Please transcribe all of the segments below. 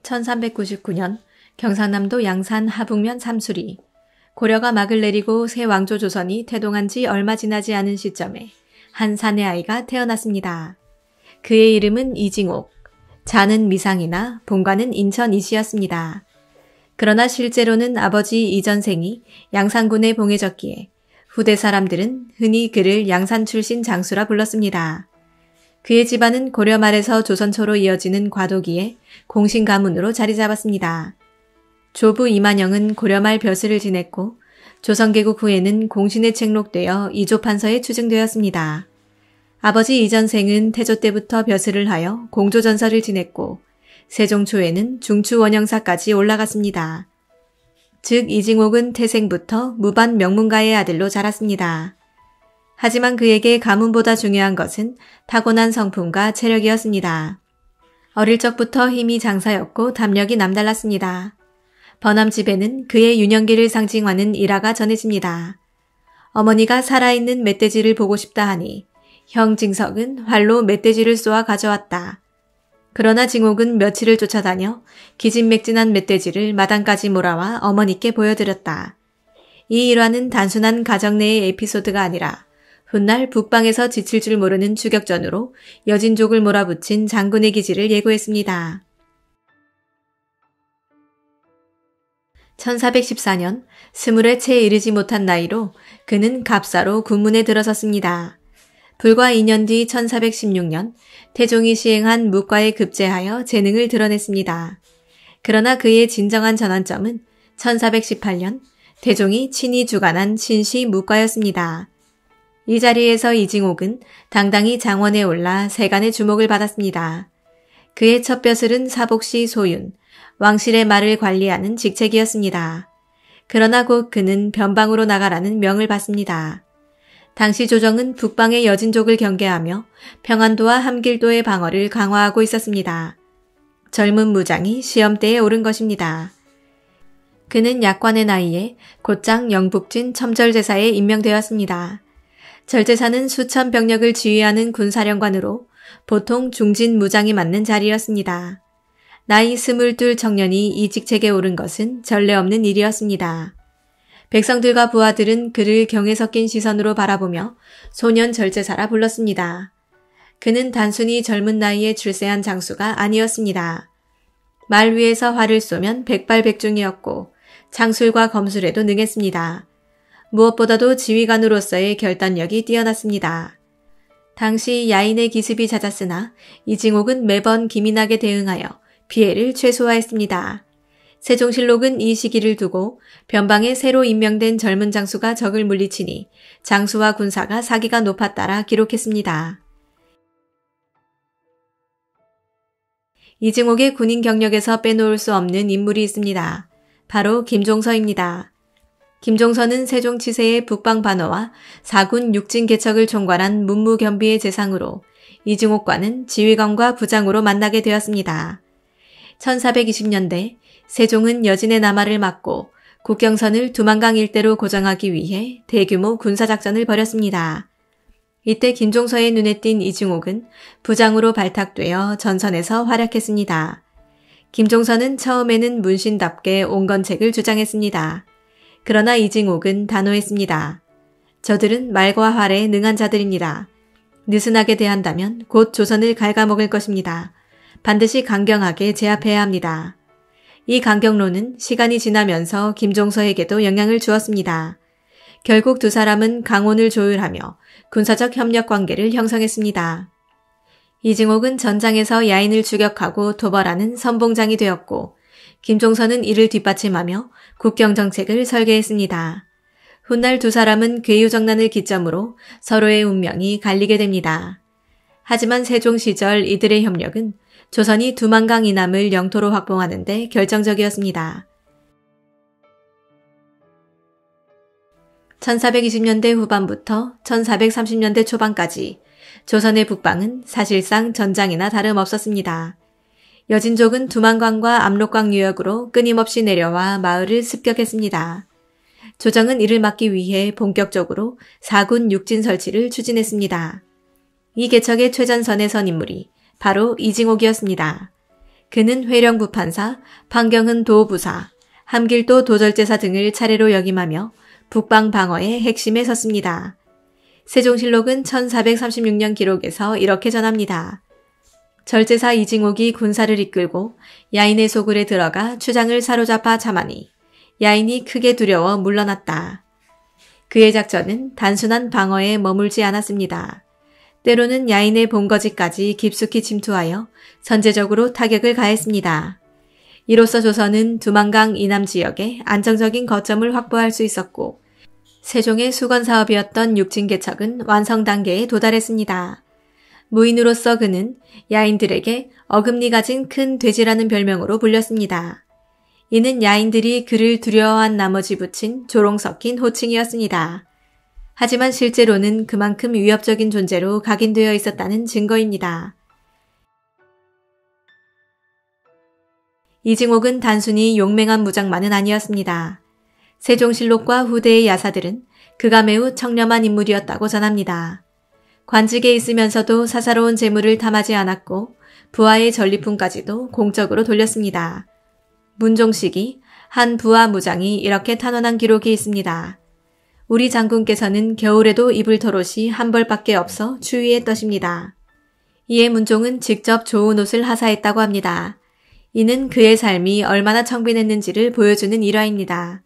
1399년 경상남도 양산 하북면 삼수리, 고려가 막을 내리고 새 왕조 조선이 태동한 지 얼마 지나지 않은 시점에 한 사내 아이가 태어났습니다. 그의 이름은 이징옥, 자는 미상이나 본가는 인천 이시였습니다. 그러나 실제로는 아버지 이전생이 양산군에 봉해졌기에 후대 사람들은 흔히 그를 양산 출신 장수라 불렀습니다. 그의 집안은 고려 말에서 조선 초로 이어지는 과도기에 공신 가문으로 자리 잡았습니다. 조부 이만영은 고려 말 벼슬을 지냈고 조선 개국 후에는 공신에 책록되어 이조판서에 추증되었습니다. 아버지 이전생은 태조 때부터 벼슬을 하여 공조전서를 지냈고 세종 초에는 중추원형사까지 올라갔습니다. 즉 이징옥은 태생부터 무반 명문가의 아들로 자랐습니다. 하지만 그에게 가문보다 중요한 것은 타고난 성품과 체력이었습니다. 어릴 적부터 힘이 장사였고 담력이 남달랐습니다. 버남 집에는 그의 유년기를 상징하는 일화가 전해집니다. 어머니가 살아있는 멧돼지를 보고 싶다 하니 형 징석은 활로 멧돼지를 쏘아 가져왔다. 그러나 징옥은 며칠을 쫓아다녀 기진맥진한 멧돼지를 마당까지 몰아와 어머니께 보여드렸다. 이 일화는 단순한 가정 내의 에피소드가 아니라 훗날 북방에서 지칠 줄 모르는 추격전으로 여진족을 몰아붙인 장군의 기지를 예고했습니다. 1414년 20에 채 이르지 못한 나이로 그는 갑사로 군문에 들어섰습니다. 불과 2년 뒤 1416년 태종이 시행한 묵과에 급제하여 재능을 드러냈습니다. 그러나 그의 진정한 전환점은 1418년 태종이 친히 주관한 신시 묵과였습니다. 이 자리에서 이징옥은 당당히 장원에 올라 세간의 주목을 받았습니다. 그의 첫 벼슬은 사복시 소윤, 왕실의 말을 관리하는 직책이었습니다. 그러나 곧 그는 변방으로 나가라는 명을 받습니다. 당시 조정은 북방의 여진족을 경계하며 평안도와 함길도의 방어를 강화하고 있었습니다. 젊은 무장이 시험대에 오른 것입니다. 그는 약관의 나이에 곧장 영북진 첨절제사에 임명되었습니다. 절제사는 수천 병력을 지휘하는 군사령관으로 보통 중진 무장이 맡는 자리였습니다. 나이 22 청년이 이 직책에 오른 것은 전례 없는 일이었습니다. 백성들과 부하들은 그를 경에 섞인 시선으로 바라보며 소년 절제사라 불렀습니다. 그는 단순히 젊은 나이에 출세한 장수가 아니었습니다. 말 위에서 활을 쏘면 백발백중이었고 창술과 검술에도 능했습니다. 무엇보다도 지휘관으로서의 결단력이 뛰어났습니다. 당시 야인의 기습이 잦았으나 이징옥은 매번 기민하게 대응하여 피해를 최소화했습니다. 세종실록은 이 시기를 두고 변방에 새로 임명된 젊은 장수가 적을 물리치니 장수와 군사가 사기가 높았다라 기록했습니다. 이징옥의 군인 경력에서 빼놓을 수 없는 인물이 있습니다. 바로 김종서입니다. 김종서는 세종 치세의 북방 반어와 사군 육진 개척을 총괄한 문무겸비의 재상으로 이징옥과는 지휘관과 부장으로 만나게 되었습니다. 1420년대 세종은 여진의 남하를 막고 국경선을 두만강 일대로 고정하기 위해 대규모 군사작전을 벌였습니다. 이때 김종서의 눈에 띈 이징옥은 부장으로 발탁되어 전선에서 활약했습니다. 김종서는 처음에는 문신답게 온건책을 주장했습니다. 그러나 이징옥은 단호했습니다. 저들은 말과 활에 능한 자들입니다. 느슨하게 대한다면 곧 조선을 갉아먹을 것입니다. 반드시 강경하게 제압해야 합니다. 이 강경론은 시간이 지나면서 김종서에게도 영향을 주었습니다. 결국 두 사람은 강원을 조율하며 군사적 협력 관계를 형성했습니다. 이징옥은 전장에서 야인을 추격하고 도벌하는 선봉장이 되었고 김종서는 이를 뒷받침하며 국경정책을 설계했습니다. 훗날 두 사람은 괴유정난을 기점으로 서로의 운명이 갈리게 됩니다. 하지만 세종 시절 이들의 협력은 조선이 두만강 이남을 영토로 확보하는 데 결정적이었습니다. 1420년대 후반부터 1430년대 초반까지 조선의 북방은 사실상 전장이나 다름없었습니다. 여진족은 두만강과 압록강 유역으로 끊임없이 내려와 마을을 습격했습니다. 조정은 이를 막기 위해 본격적으로 사군 육진 설치를 추진했습니다. 이 개척의 최전선에 선 인물이 바로 이징옥이었습니다. 그는 회령부 판사, 판경은 도부사, 함길도 도절제사 등을 차례로 역임하며 북방 방어의 핵심에 섰습니다. 세종실록은 1436년 기록에서 이렇게 전합니다. 절제사 이징옥이 군사를 이끌고 야인의 소굴에 들어가 추장을 사로잡아 참하니 야인이 크게 두려워 물러났다. 그의 작전은 단순한 방어에 머물지 않았습니다. 때로는 야인의 본거지까지 깊숙이 침투하여 선제적으로 타격을 가했습니다. 이로써 조선은 두만강 이남 지역에 안정적인 거점을 확보할 수 있었고 세종의 수건사업이었던 육진개척은 완성 단계에 도달했습니다. 무인으로서 그는 야인들에게 어금니 가진 큰 돼지라는 별명으로 불렸습니다. 이는 야인들이 그를 두려워한 나머지 붙인 조롱 섞인 호칭이었습니다. 하지만 실제로는 그만큼 위협적인 존재로 각인되어 있었다는 증거입니다. 이징옥은 단순히 용맹한 무장만은 아니었습니다. 세종실록과 후대의 야사들은 그가 매우 청렴한 인물이었다고 전합니다. 관직에 있으면서도 사사로운 재물을 탐하지 않았고 부하의 전리품까지도 공적으로 돌렸습니다. 문종식이 한 부하 무장이 이렇게 탄원한 기록이 있습니다. 우리 장군께서는 겨울에도 입을 털옷이 한 벌밖에 없어 추위에 떠십니다. 이에 문종은 직접 좋은 옷을 하사했다고 합니다. 이는 그의 삶이 얼마나 청빈했는지를 보여주는 일화입니다.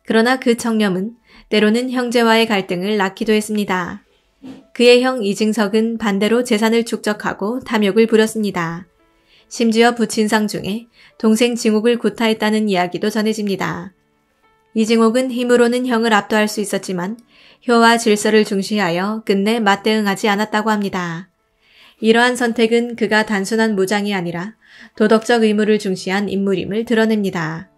그러나 그 청렴은 때로는 형제와의 갈등을 낳기도 했습니다. 그의 형 이징석은 반대로 재산을 축적하고 탐욕을 부렸습니다. 심지어 부친상 중에 동생 징옥을 구타했다는 이야기도 전해집니다. 이징옥은 힘으로는 형을 압도할 수 있었지만 효와 질서를 중시하여 끝내 맞대응하지 않았다고 합니다. 이러한 선택은 그가 단순한 무장이 아니라 도덕적 의무를 중시한 인물임을 드러냅니다.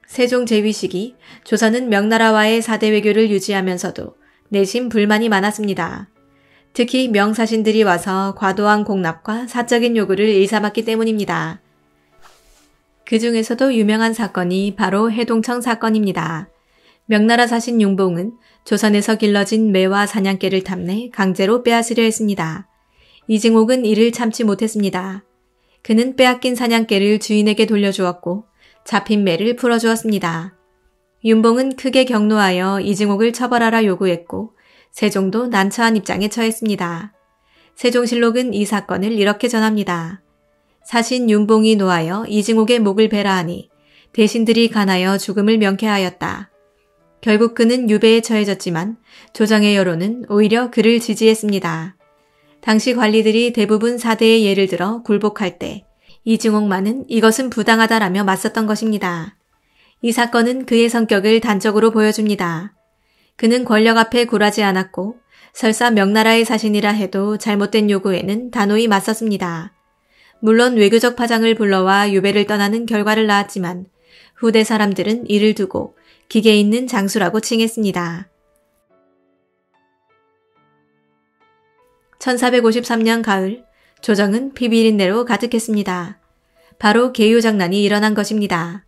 세종 재위 시기 조선은 명나라와의 사대 외교를 유지하면서도 내심 불만이 많았습니다. 특히 명사신들이 와서 과도한 공납과 사적인 요구를 일삼았기 때문입니다. 그 중에서도 유명한 사건이 바로 해동청 사건입니다. 명나라 사신 융봉은 조선에서 길러진 매와 사냥개를 탐내 강제로 빼앗으려 했습니다. 이징옥은 이를 참지 못했습니다. 그는 빼앗긴 사냥개를 주인에게 돌려주었고 잡힌 매를 풀어주었습니다. 윤봉은 크게 격노하여 이징옥을 처벌하라 요구했고 세종도 난처한 입장에 처했습니다. 세종실록은 이 사건을 이렇게 전합니다. 사신 윤봉이 노하여 이징옥의 목을 베라 하니 대신들이 간하여 죽음을 명쾌하였다. 결국 그는 유배에 처해졌지만 조정의 여론은 오히려 그를 지지했습니다. 당시 관리들이 대부분 사대의 예를 들어 굴복할 때 이징옥만은 이것은 부당하다라며 맞섰던 것입니다. 이 사건은 그의 성격을 단적으로 보여줍니다. 그는 권력 앞에 굴하지 않았고 설사 명나라의 사신이라 해도 잘못된 요구에는 단호히 맞섰습니다. 물론 외교적 파장을 불러와 유배를 떠나는 결과를 낳았지만 후대 사람들은 이를 두고 기계 있는 장수라고 칭했습니다. 1453년 가을 조정은 피비린내로 가득했습니다. 바로 개유장난이 일어난 것입니다.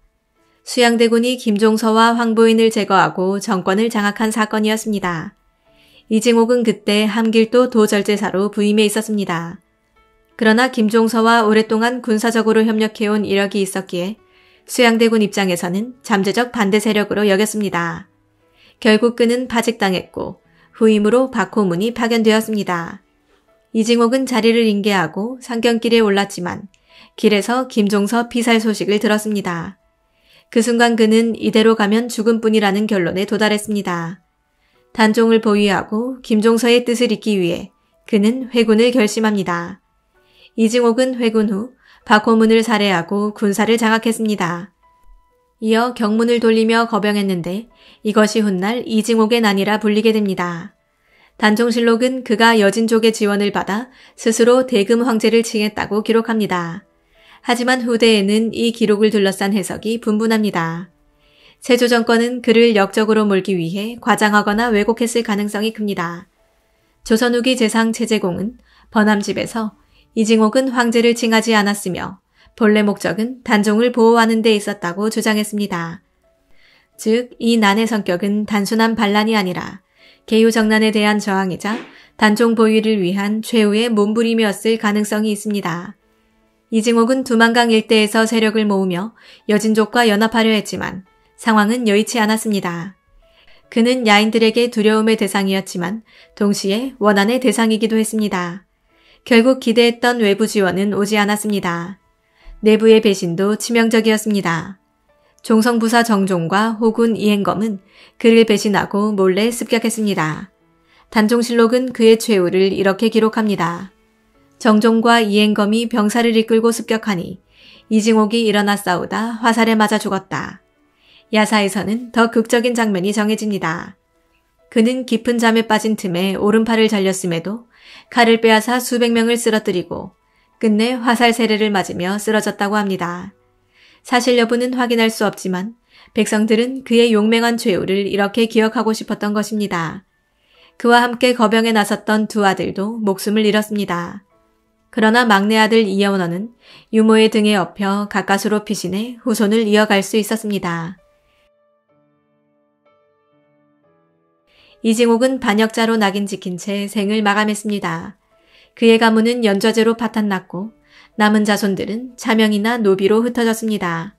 수양대군이 김종서와 황보인을 제거하고 정권을 장악한 사건이었습니다. 이징옥은 그때 함길도 도절제사로 부임해 있었습니다. 그러나 김종서와 오랫동안 군사적으로 협력해온 이력이 있었기에 수양대군 입장에서는 잠재적 반대 세력으로 여겼습니다. 결국 그는 파직당했고 후임으로 박호문이 파견되었습니다. 이징옥은 자리를 인계하고 상경길에 올랐지만 길에서 김종서 피살 소식을 들었습니다. 그 순간 그는 이대로 가면 죽음뿐이라는 결론에 도달했습니다. 단종을 보위하고 김종서의 뜻을 잇기 위해 그는 회군을 결심합니다. 이징옥은 회군 후 박호문을 살해하고 군사를 장악했습니다. 이어 경문을 돌리며 거병했는데 이것이 훗날 이징옥의 난이라 불리게 됩니다. 단종실록은 그가 여진족의 지원을 받아 스스로 대금 황제를 칭했다고 기록합니다. 하지만 후대에는 이 기록을 둘러싼 해석이 분분합니다. 세조 정권은 그를 역적으로 몰기 위해 과장하거나 왜곡했을 가능성이 큽니다. 조선 후기 재상 최재공은 번함집에서 이징옥은 황제를 칭하지 않았으며 본래 목적은 단종을 보호하는 데 있었다고 주장했습니다. 즉, 이 난의 성격은 단순한 반란이 아니라 개유정난에 대한 저항이자 단종 보위를 위한 최후의 몸부림이었을 가능성이 있습니다. 이징옥은 두만강 일대에서 세력을 모으며 여진족과 연합하려 했지만 상황은 여의치 않았습니다. 그는 야인들에게 두려움의 대상이었지만 동시에 원한의 대상이기도 했습니다. 결국 기대했던 외부 지원은 오지 않았습니다. 내부의 배신도 치명적이었습니다. 종성부사 정종과 호군 이행검은 그를 배신하고 몰래 습격했습니다. 단종실록은 그의 최후를 이렇게 기록합니다. 정종과 이행검이 병사를 이끌고 습격하니 이징옥이 일어나 싸우다 화살에 맞아 죽었다. 야사에서는 더 극적인 장면이 정해집니다. 그는 깊은 잠에 빠진 틈에 오른팔을 잘렸음에도 칼을 빼앗아 수백 명을 쓰러뜨리고 끝내 화살 세례를 맞으며 쓰러졌다고 합니다. 사실 여부는 확인할 수 없지만 백성들은 그의 용맹한 최후를 이렇게 기억하고 싶었던 것입니다. 그와 함께 거병에 나섰던 두 아들도 목숨을 잃었습니다. 그러나 막내 아들 이여원어는 유모의 등에 엎여 가까스로 피신해 후손을 이어갈 수 있었습니다. 이징옥은 반역자로 낙인 찍힌 채 생을 마감했습니다. 그의 가문은 연좌제로 파탄났고 남은 자손들은 차명이나 노비로 흩어졌습니다.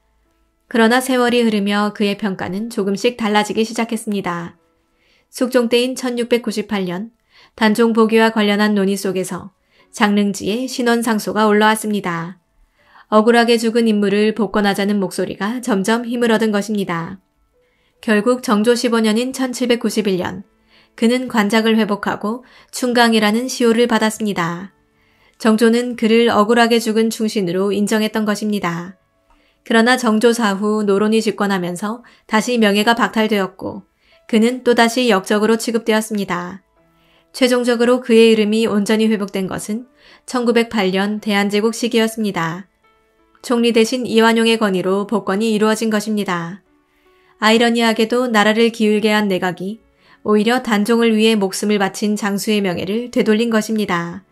그러나 세월이 흐르며 그의 평가는 조금씩 달라지기 시작했습니다. 숙종 때인 1698년 단종 복위와 관련한 논의 속에서 장릉지에 신원상소가 올라왔습니다. 억울하게 죽은 인물을 복권하자는 목소리가 점점 힘을 얻은 것입니다. 결국 정조 15년인 1791년 그는 관작을 회복하고 충강이라는 시호를 받았습니다. 정조는 그를 억울하게 죽은 충신으로 인정했던 것입니다. 그러나 정조 사후 노론이 집권하면서 다시 명예가 박탈되었고 그는 또다시 역적으로 취급되었습니다. 최종적으로 그의 이름이 온전히 회복된 것은 1908년 대한제국 시기였습니다. 총리 대신 이완용의 건의로 복권이 이루어진 것입니다. 아이러니하게도 나라를 기울게 한 내각이 오히려 단종을 위해 목숨을 바친 장수의 명예를 되돌린 것입니다.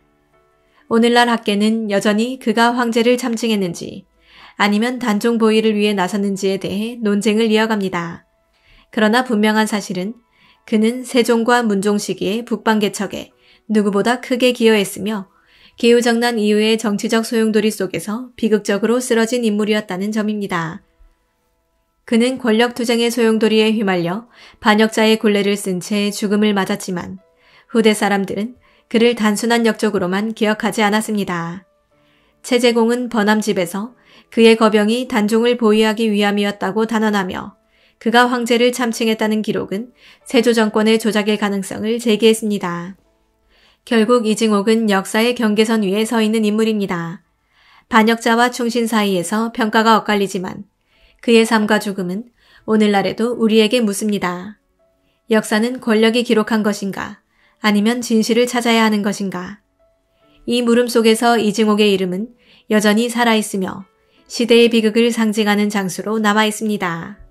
오늘날 학계는 여전히 그가 황제를 참칭했는지 아니면 단종 보위를 위해 나섰는지에 대해 논쟁을 이어갑니다. 그러나 분명한 사실은 그는 세종과 문종 시기의 북방개척에 누구보다 크게 기여했으며 기후정난 이후의 정치적 소용돌이 속에서 비극적으로 쓰러진 인물이었다는 점입니다. 그는 권력투쟁의 소용돌이에 휘말려 반역자의 굴레를 쓴 채 죽음을 맞았지만 후대 사람들은 그를 단순한 역적으로만 기억하지 않았습니다. 채제공은 번암집에서 그의 거병이 단종을 보위하기 위함이었다고 단언하며 그가 황제를 참칭했다는 기록은 세조 정권의 조작일 가능성을 제기했습니다. 결국 이징옥은 역사의 경계선 위에 서 있는 인물입니다. 반역자와 충신 사이에서 평가가 엇갈리지만 그의 삶과 죽음은 오늘날에도 우리에게 묻습니다. 역사는 권력이 기록한 것인가? 아니면 진실을 찾아야 하는 것인가? 이 물음 속에서 이징옥의 이름은 여전히 살아있으며 시대의 비극을 상징하는 장수로 남아있습니다.